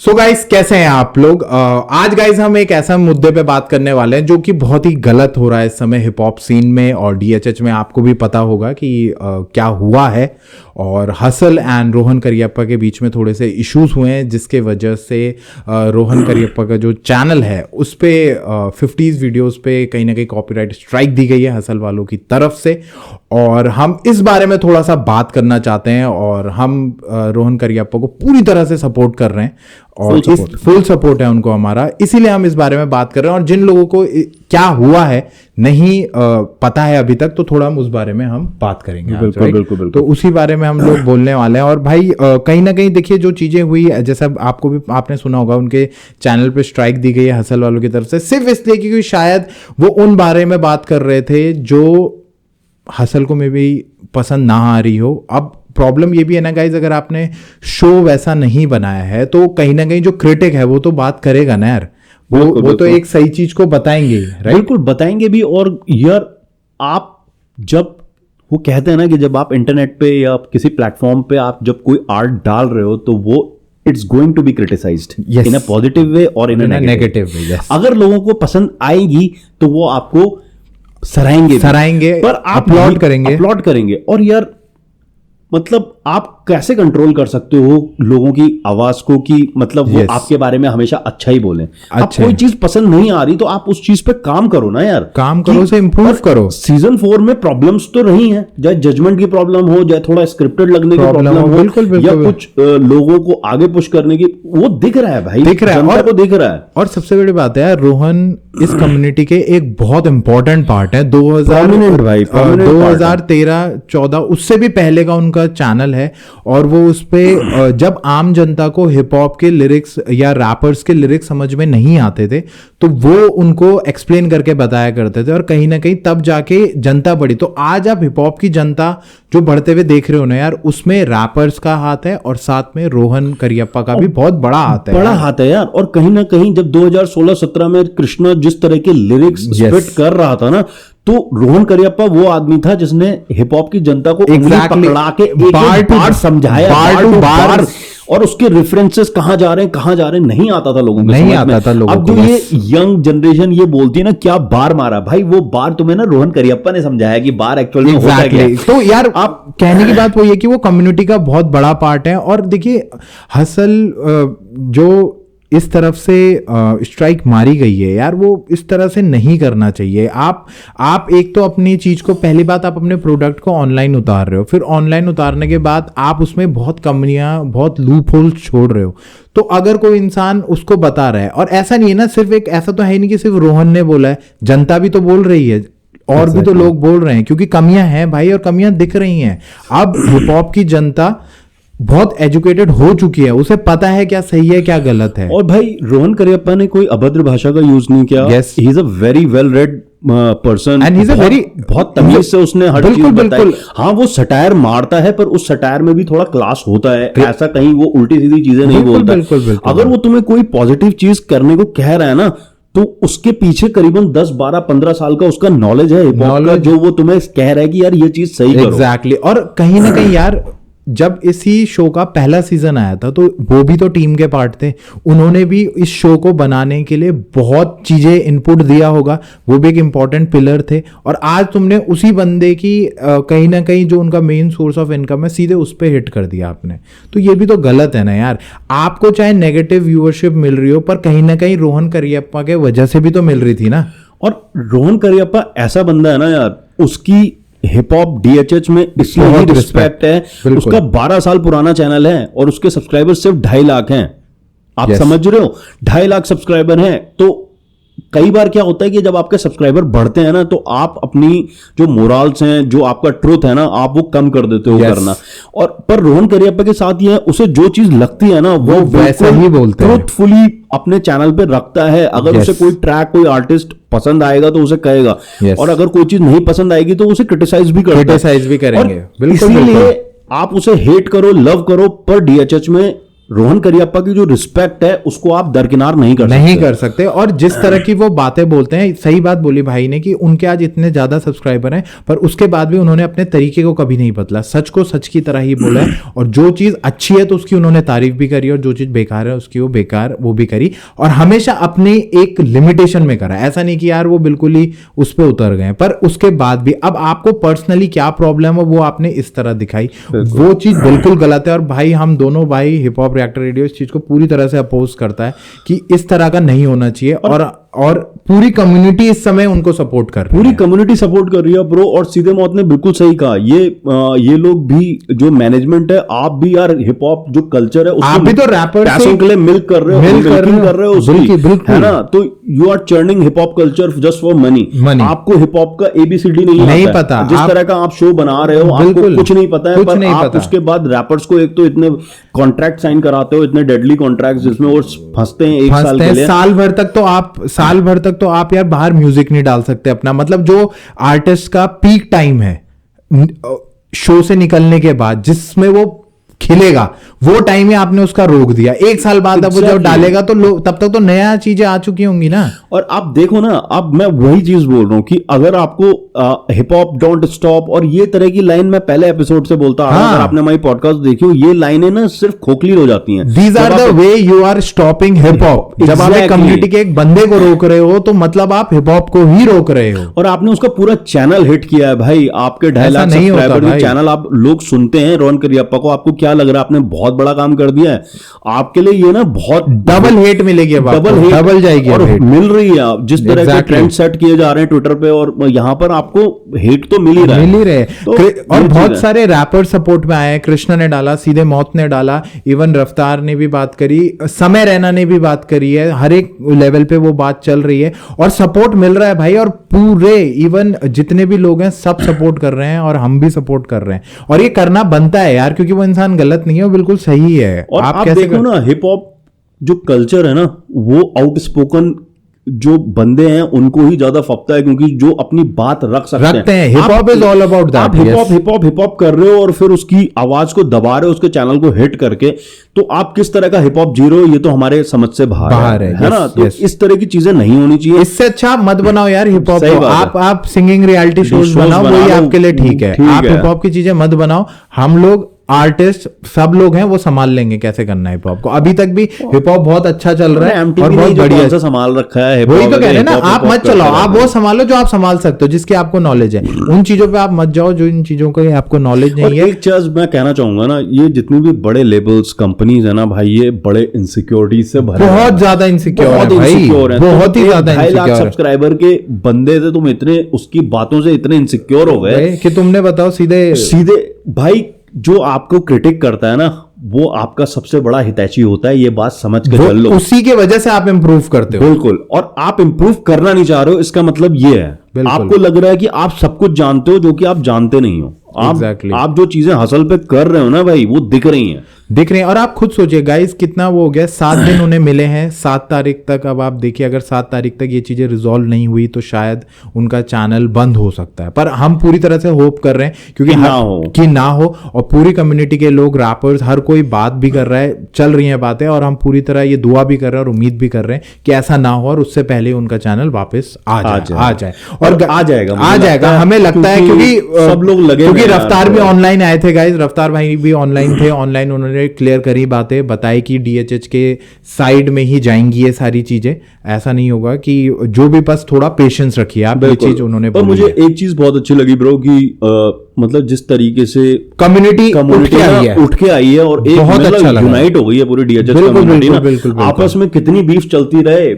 So guys कैसे हैं आप लोग। आज गाइस हम एक ऐसा मुद्दे पे बात करने वाले हैं जो कि बहुत ही गलत हो रहा है इस समय हिप हॉप सीन में और डीएचएच में। आपको भी पता होगा कि क्या हुआ है और हसल एंड रोहन करियप्पा के बीच में थोड़े से इश्यूज हुए हैं जिसके वजह से रोहन करियप्पा का जो चैनल है उस पे 50s वीडियोस पे कहीं ना कहीं कॉपीराइट स्ट्राइक दी गई है हसल वालों की तरफ से। और हम इस बारे में थोड़ा सा बात करना चाहते हैं और हम रोहन करियप्पा को पूरी तरह से सपोर्ट कर रहे हैं और फुल सपोर्ट है उनको हमारा, इसीलिए हम इस बारे में बात कर रहे हैं। और जिन लोगों को क्या हुआ है नहीं पता है अभी तक, तो थोड़ा हम उस बारे में हम बात करेंगे। बिल्कुल, बिल्कुल, बिल्कुल। तो उसी बारे में हम लोग बोलने वाले हैं। और भाई कहीं ना कहीं देखिए जो चीजें हुई, जैसा आपको भी आपने सुना होगा उनके चैनल पे स्ट्राइक दी गई है हसल वालों की तरफ से, सिर्फ इसलिए क्योंकि शायद वो उन बारे में बात कर रहे थे जो हसल को में भी पसंद ना आ रही हो। अब प्रॉब्लम ये भी है ना गाइज, अगर आपने शो वैसा नहीं बनाया है तो कहीं ना कहीं जो क्रिटिक है वो तो बात करेगा ना यार, वो तो एक सही चीज को बताएंगे, राइट? बिल्कुल बताएंगे भी। और यार आप जब वो कहते हैं ना कि जब आप इंटरनेट पे या किसी प्लेटफॉर्म पे आप जब कोई आर्ट डाल रहे हो तो वो it's going to be criticised in a positive way और इन अ नेगेटिव वे। अगर लोगों को पसंद आएगी तो वो आपको सराहेंगे पर आप अपलॉड करेंगे। और यार मतलब आप कैसे कंट्रोल कर सकते हो लोगों की आवाज को कि मतलब वो आपके बारे में हमेशा अच्छा ही बोलें। अब कोई चीज पसंद नहीं आ रही तो आप उस चीज पे काम करो ना यार, काम करो से इंप्रूव करो। सीजन 4 में प्रॉब्लम्स तो रही हैं, चाहे जजमेंट की प्रॉब्लम हो, चाहे थोड़ा स्क्रिप्टेड लगने की प्रॉब्लम हो, बिल्कुल, या कुछ लोगों को आगे पुश करने की, वो दिख रहा है भाई, दिख रहा है और दिख रहा है। और सबसे बड़ी बात है रोहन इस कम्युनिटी के एक बहुत इंपॉर्टेंट पार्ट है। 2013-14 उससे भी पहले का उनका चैनल है और वो उस पे जब आम जनता को हिप हॉप के लिरिक्स या रैपर्स के लिरिक्स समझ में नहीं आते थे तो वो उनको एक्सप्लेन करके बताया करते थे और कहीं ना कहीं तब जाके जनता बढ़ी। तो आज आप हिप हॉप की जनता जो बढ़ते हुए देख रहे हो ना यार, उसमें रैपर्स का हाथ है और साथ में रोहन करियप्पा का भी बहुत बड़ा हाथ है, यार। और कहीं ना कहीं जब 2016-17 में कृष्णा जिस तरह के लिरिक्स स्पिट कर रहा था ना, तो रोहन करियप्पा वो आदमी था जिसने हिप हॉप की जनता को पकड़ा के बार समझाया, बार और उसके रेफरेंसेस कहां जा रहे हैं नहीं आता था लोगों को, नहीं आता था लोगों को। अब जो ये यंग जनरेशन ये बोलती है ना क्या बार मारा, भाई वो बार तुम्हें ना रोहन करियप्पा ने समझाया कि बार एक्चुअल में होता क्या। तो यार आप कहने की बात वो ये कि वो कम्युनिटी का बहुत बड़ा पार्ट है। और देखिए हसल जो इस तरफ से स्ट्राइक मारी गई है यार, वो इस तरह से नहीं करना चाहिए। आप एक तो अपनी चीज को, पहली बात आप अपने प्रोडक्ट को ऑनलाइन उतार रहे हो, फिर ऑनलाइन उतारने के बाद आप उसमें बहुत कमियां, बहुत लूप होल्स छोड़ रहे हो। तो अगर कोई इंसान उसको बता रहा है, और ऐसा नहीं है ना सिर्फ एक, ऐसा तो है नहीं कि सिर्फ रोहन ने बोला है, जनता भी तो बोल रही है और भी तो लोग बोल रहे हैं, क्योंकि कमियां हैं भाई और कमियां दिख रही हैं। अब हिप हॉप की जनता बहुत एजुकेटेड हो चुकी है, उसे पता है क्या सही है क्या गलत है। और भाई रोहन करियप्पा ने कोई अभद्र भाषा का यूज नहीं किया। He is a very well read person and he is a very, बहुत तमीज से उसने हर चीज बताई। हाँ वो सटायर मारता है पर उस सटायर में भी थोड़ा क्लास होता है, ऐसा कहीं वो उल्टी सीधी चीजें नहीं बोलता। अगर वो तुम्हें कोई पॉजिटिव चीज करने को कह रहा है ना तो उसके पीछे करीबन 10, 12, 15 साल का उसका नॉलेज है हिप हॉप का, जो वो तुम्हें कह रहा है कि यार ये चीज सही करो। एग्जैक्टली। और कहीं ना कहीं यार जब इसी शो का पहला सीजन आया था तो वो भी तो टीम के पार्ट थे, उन्होंने भी इस शो को बनाने के लिए बहुत चीजें इनपुट दिया होगा, वो भी एक इंपॉर्टेंट पिलर थे। और आज तुमने उसी बंदे की कहीं ना कहीं जो उनका मेन सोर्स ऑफ इनकम है सीधे उस पर हिट कर दिया आपने, तो ये भी तो गलत है ना यार। आपको चाहे नेगेटिव व्यूअरशिप मिल रही हो पर कहीं ना कहीं रोहन करियप्पा के वजह से भी तो मिल रही थी ना। और रोहन करियप्पा ऐसा बंदा है ना यार, उसकी हिप हॉप डीएचएच में इसलिए ही रिस्पेक्ट है। उसका 12 साल पुराना चैनल है और उसके सब्सक्राइबर सिर्फ 2.5 लाख हैं। आप समझ रहे हो, 2.5 लाख सब्सक्राइबर हैं। तो कई बार क्या होता है कि जब आपके सब्सक्राइबर बढ़ते हैं ना तो आप अपनी जो मोरल्स हैं, जो आपका ट्रुथ है ना, आप वो कम कर देते हो करना। और पर रोहन करियप्पा के साथ ये है, उसे जो चीज लगती है ना वो वैसा ही बोलते हैं, ट्रुथफुली अपने चैनल पे रखता है। अगर उसे कोई ट्रैक, कोई आर्टिस्ट पसंद आएगा तो उसे कहेगा, और अगर कोई चीज नहीं पसंद आएगी तो उसे क्रिटिसाइज भी करेंगे। इसीलिए आप उसे हेट करो, लव करो, पर डीएचएच में रोहन करियप्पा की जो रिस्पेक्ट है उसको आप दरकिनार नहीं कर सकते। और जिस तरह की वो बातें बोलते हैं, सही बात बोली भाई ने कि उनके आज इतने ज्यादा सब्सक्राइबर हैं, पर उसके बाद भी उन्होंने अपने तरीके को कभी नहीं बदला, सच को सच की तरह ही बोला है। और जो चीज अच्छी है तो उसकी उन्होंने तारीफ भी करी, और जो चीज बेकार है उसकी वो भी करी, और हमेशा अपने एक लिमिटेशन में करा। ऐसा नहीं कि यार वो बिल्कुल ही उस पर उतर गए, पर उसके बाद भी अब आपको पर्सनली क्या प्रॉब्लम है वो आपने इस तरह दिखाई, वो चीज बिल्कुल गलत है। और भाई हम दोनों भाई हिप हॉप रिएक्टर रेडियो इस चीज को पूरी तरह से अपोज करता है कि इस तरह का नहीं होना चाहिए। और पूरी कम्युनिटी इस समय उनको सपोर्ट कर रही है, पूरी कम्युनिटी सपोर्ट कर रही है ब्रो। और सीधे मौत ने बिल्कुल सही कहा, ये लोग भी जो मैनेजमेंट है, आप भी यार हिप हॉप जो कल्चर है आप भी तो रैपर पैसों के लिए मिल्क कर रहे हो बिल्कुल, है ना। तो you are churning hip hop culture just for money. आपको हिप हॉप का ABCD नहीं पता, जिस तरह का आप शो बना रहे हो आपको कुछ नहीं पता है, पर आप उसके बाद रैपर्स को एक तो इतने कॉन्ट्रैक्ट साइन कराते हो, इतने डेडली कॉन्ट्रैक्ट जिसमें वो फंसते हैं 1 साल के लिए। साल भर तक तो आप यार बाहर म्यूजिक नहीं डाल सकते अपना, मतलब जो आर्टिस्ट का पीक टाइम है शो से निकलने के बाद जिसमें वो खिलेगा, वो टाइम में आपने उसका रोक दिया। 1 साल बाद अब वो जब डालेगा तो तब तक तो नया चीजें आ चुकी होंगी ना। और आप देखो ना, अब मैं वही चीज बोल रहा हूं कि अगर आपको हिप हॉप डोंट स्टॉप और ये तरह की लाइन मैं पहले एपिसोड से बोलता आ रहा हूं, अगर आपने हमारी पॉडकास्ट देखी हो, ये लाइनें ना सिर्फ खोखली हो जाती हैं। These are the way you are stopping hip hop. जब आप एक कम्युनिटी के एक बंदे को रोक रहे हो तो मतलब आप हिप हॉप को ही रोक रहे हो। और आपने उसका पूरा चैनल हिट किया है भाई, आपके 2.5 लाख सब्सक्राइबर के चैनल आप लोग सुनते हैं रोहन करियप्पा को। आपको क्या लग रहा है आपने बहुत बड़ा काम कर दिया है? आपके लिए ये ना बहुत डबल हेट मिलेगी, डबल जाएगी और मिल रही है। आप जिस तरह के ट्रेंड सेट किए जा रहे हैं ट्विटर पे, और यहाँ पर आपको हेट तो मिल ही रहे तो और बहुत सारे रैपर सपोर्ट में आए हैं। कृष्णा ने डाला, सीधे मौत ने डाला, इवन रफ्तार ने भी बात करी, समय रैना ने भी बात करी है। हर एक लेवल पे वो बात चल रही है और सपोर्ट मिल रहा है भाई। और पूरे इवन जितने भी लोग हैं सब सपोर्ट कर रहे हैं और हम भी सपोर्ट कर रहे हैं, और ये करना बनता है यार, क्योंकि वो इंसान गलत नहीं है, वो बिल्कुल सही है। और आप देखो ना, हिप हॉप जो कल्चर है ना, वो आउटस्पोकन जो बंदे हैं उनको ही ज्यादा फपता है, क्योंकि जो अपनी बात रखते हैं। Hip hop is all about that. Hip hop कर रहे हो और फिर उसकी आवाज को दबा रहे हो, उसके चैनल को हिट करके, तो आप किस तरह का हिप हॉप जी रहे हो, ये तो हमारे समझ से बाहर है ना। तो इस तरह की चीजें नहीं होनी चाहिए। इससे अच्छा मत बनाओ यार हिप हॉप को। आप सिंगिंग रियलिटी शोज बनाओ, वही आपके लिए ठीक है। आप हिप हॉप की चीजें मत बनाओ। हम लोग आर्टिस्ट सब लोग हैं, वो संभाल लेंगे कैसे करना है हिप हॉप को। अभी तक भी हिप हॉप बहुत अच्छा चल रहा है और बहुत बढ़िया से संभाल रखा है। वही तो कह रहे हैं ना, आप मत चलाओ, आप वो संभालो जो आप संभाल सकते हो, जिसकी आपको नॉलेज है। उन चीजों पे आप मत जाओ जो इन चीजों की आपको नॉलेज नहीं है। एक चीज मैं कहना चाहूंगा ना, ये जितनी भी बड़े लेबल्स कंपनीज है ना भाई, ये बड़े इनसिक्योरिटी से भरे, बहुत ज्यादा इनसिक्योर है भाई, बहुत ही ज्यादा 2.5 लाख सब्सक्राइबर के बंदे थे, तुम इतने उसकी बातों से इतने इनसिक्योर हो गए कि तुमने बताओ सीधे भाई, जो आपको क्रिटिक करता है ना, वो आपका सबसे बड़ा हितैषी होता है। ये बात समझ के चल लो, उसी के वजह से आप इंप्रूव करते हो। बिल्कुल। और आप इंप्रूव करना नहीं चाह रहे हो, इसका मतलब ये है आपको लग रहा है कि आप सब कुछ जानते हो, जो कि आप जानते नहीं हो। आप जो चीजें हासिल पे कर रहे हो ना भाई, वो दिख रही हैं। और आप खुद सोचिए गाइस, कितना वो हो गया, 7 दिन उन्हें मिले हैं, 7 तारीख तक। अब आप देखिए, अगर 7 तारीख तक ये चीजें रिजॉल्व नहीं हुई तो शायद उनका चैनल बंद हो सकता है। पर हम पूरी तरह से होप कर रहे हैं क्योंकि ना हो और पूरी कम्युनिटी के लोग, रैपर्स, हर कोई बात भी कर रहा है, चल रही हैं बातें, और हम पूरी तरह ये दुआ भी कर रहे हैं और उम्मीद भी कर रहे हैं कि ऐसा ना हो और उससे पहले उनका चैनल वापस आ जाए और आ जाएगा। हमें लगता है क्योंकि सब लोग लगे, क्योंकि रफ्तार भी ऑनलाइन आए थे गाइस, रफ्तार भाई भी ऑनलाइन थे। ऑनलाइन उन्होंने क्लियर करी बातें, बताई कि DHH के साइड में ही जाएंगी ये सारी चीजें। ऐसा नहीं होगा कि जो भी, बस थोड़ा पेशेंस रखिए आप, ये चीज उन्होंने बोली। मुझे एक चीज बहुत अच्छी लगी ब्रो कि मतलब जिस तरीके से कम्युनिटी उठ के आई है और एक बहुत अच्छा यूनाइट हो गई है पूरी DHH कम्युनिटी ना। आपस में कितनी बीफ चलती रहे,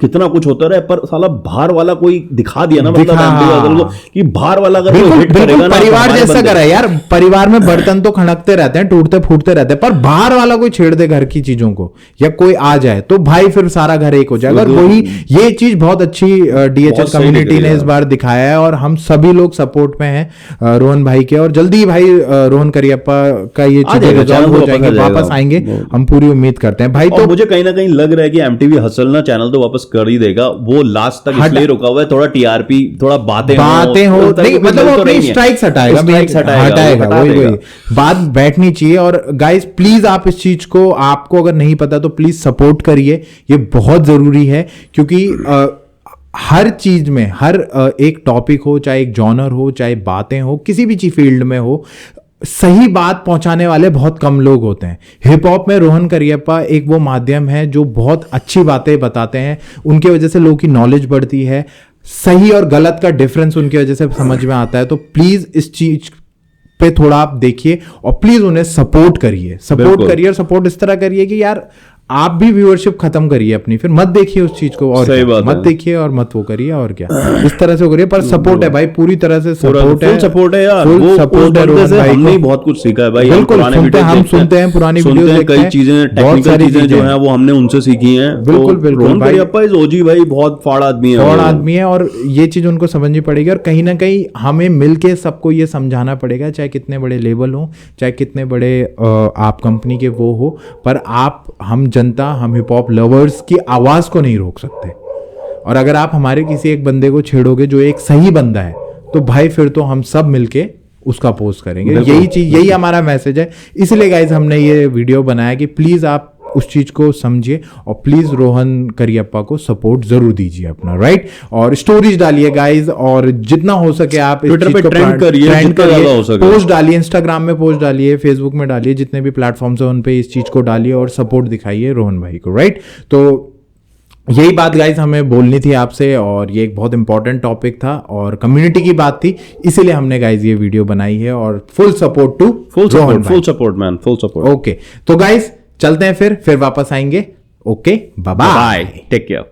कितना कुछ होता रहे, पर साला बाहर वाला कोई दिखा दिया ना, मतलब कि बाहर वाला अगर हिट करेगा ना, परिवार जैसा करा है यार। परिवार में बर्तन तो खड़कते रहते हैं, टूटते फूटते रहते हैं, पर बाहर वाला कोई छेड़ दे घर की चीजों को या कोई आ जाए तो भाई फिर सारा घर एक हो जाएगा। और वही ये चीज बहुत अच्छी DHH कम्युनिटी ने इस बार दिखाया है और हम सभी लोग सपोर्ट में हैं। रोहन रोहन भाई के, और जल्दी ही भाई रोहन करियप्पा का ये चीजें रिजॉल्व हो जाएंगे, वापस आएंगे, हम पूरी उम्मीद करते हैं भाई। तो मुझे कहीं ना कहीं लग रहा है कि एमटीवी हसल ना चैनल तो वापस कर ही देगा, वो लास्ट तक इसलिए रुका हुआ है, थोड़ा टीआरपी, थोड़ा बातें हो, नहीं मतलब वो अपनी स्ट्राइक्स हटाएगा, वही बात बैठनी चाहिए। और गाइस प्लीज आप इस चीज को, आपको अगर नहीं पता तो प्लीज सपोर्ट करिए, ये बहुत जरूरी है, क्योंकि हर चीज में, हर एक टॉपिक हो, चाहे एक जॉनर हो, चाहे बातें हो, किसी भी चीज फील्ड में हो, सही बात पहुंचाने वाले बहुत कम लोग होते हैं। हिप हॉप में रोहन करियप्पा एक वो माध्यम है जो बहुत अच्छी बातें बताते हैं, उनकी वजह से लोगों की नॉलेज बढ़ती है, सही और गलत का डिफरेंस उनकी वजह से समझ में आता है। तो प्लीज इस चीज पे थोड़ा आप देखिए और प्लीज उन्हें सपोर्ट करिए, और सपोर्ट इस तरह करिए कि यार आप भी व्यूअरशिप खत्म करिए अपनी, फिर मत देखिए उस चीज को, और मत देखिए और मत वो करिए, और क्या इस तरह से करिए। पर सपोर्ट है भाई, पूरी तरह से सपोर्ट है, सपोर्ट है यार, वो सपोर्ट है। हमने बहुत कुछ सीखा है भाई, बिल्कुल हम सुनते हैं पुरानी वीडियो, कई चीजें, टेक्निकल चीजें जो है वो हमने उनसे सीखी हैं। बिल्कुल रोहन करियप्पा इज ओजी भाई, बहुत फाड़ आदमी है, और ये चीज उनको समझनी पड़ेगी, और कहीं ना कहीं हमें मिलके सबको ये समझाना पड़ेगा, चाहे कितने बड़े लेबल हो, चाहे कितने बड़े आप कंपनी के वो हो, पर आप, हम जनता, हम हिप हॉप लवर्स की आवाज को नहीं रोक सकते। और अगर आप हमारे किसी एक बंदे को छेड़ोगे जो एक सही बंदा है, तो भाई फिर तो हम सब मिलके उसका पोस्ट करेंगे। यही चीज, यही हमारा मैसेज है। इसलिए गाइज हमने ये वीडियो बनाया कि प्लीज आप उस चीज को समझिए, और प्लीज रोहन करियप्पा को सपोर्ट जरूर दीजिए अपना, राइट। और स्टोरीज डालिए गाइज, और जितना हो सके आप ट्विटर पे ट्रेंड करिए, पोस्ट डालिए, इंस्टाग्राम में पोस्ट डालिए, फेसबुक में डालिए, जितने भी प्लेटफॉर्म्स है उन पे इस चीज को डालिए और सपोर्ट दिखाइए रोहन भाई को, राइट। तो यही बात गाइज हमें बोलनी थी आपसे, और ये एक बहुत इंपॉर्टेंट टॉपिक था और कम्युनिटी की बात थी, इसीलिए हमने गाइज ये वीडियो बनाई है। और full support to full support man, full support. Okay, तो गाइज चलते हैं, फिर वापस आएंगे। Okay, bye bye, take care.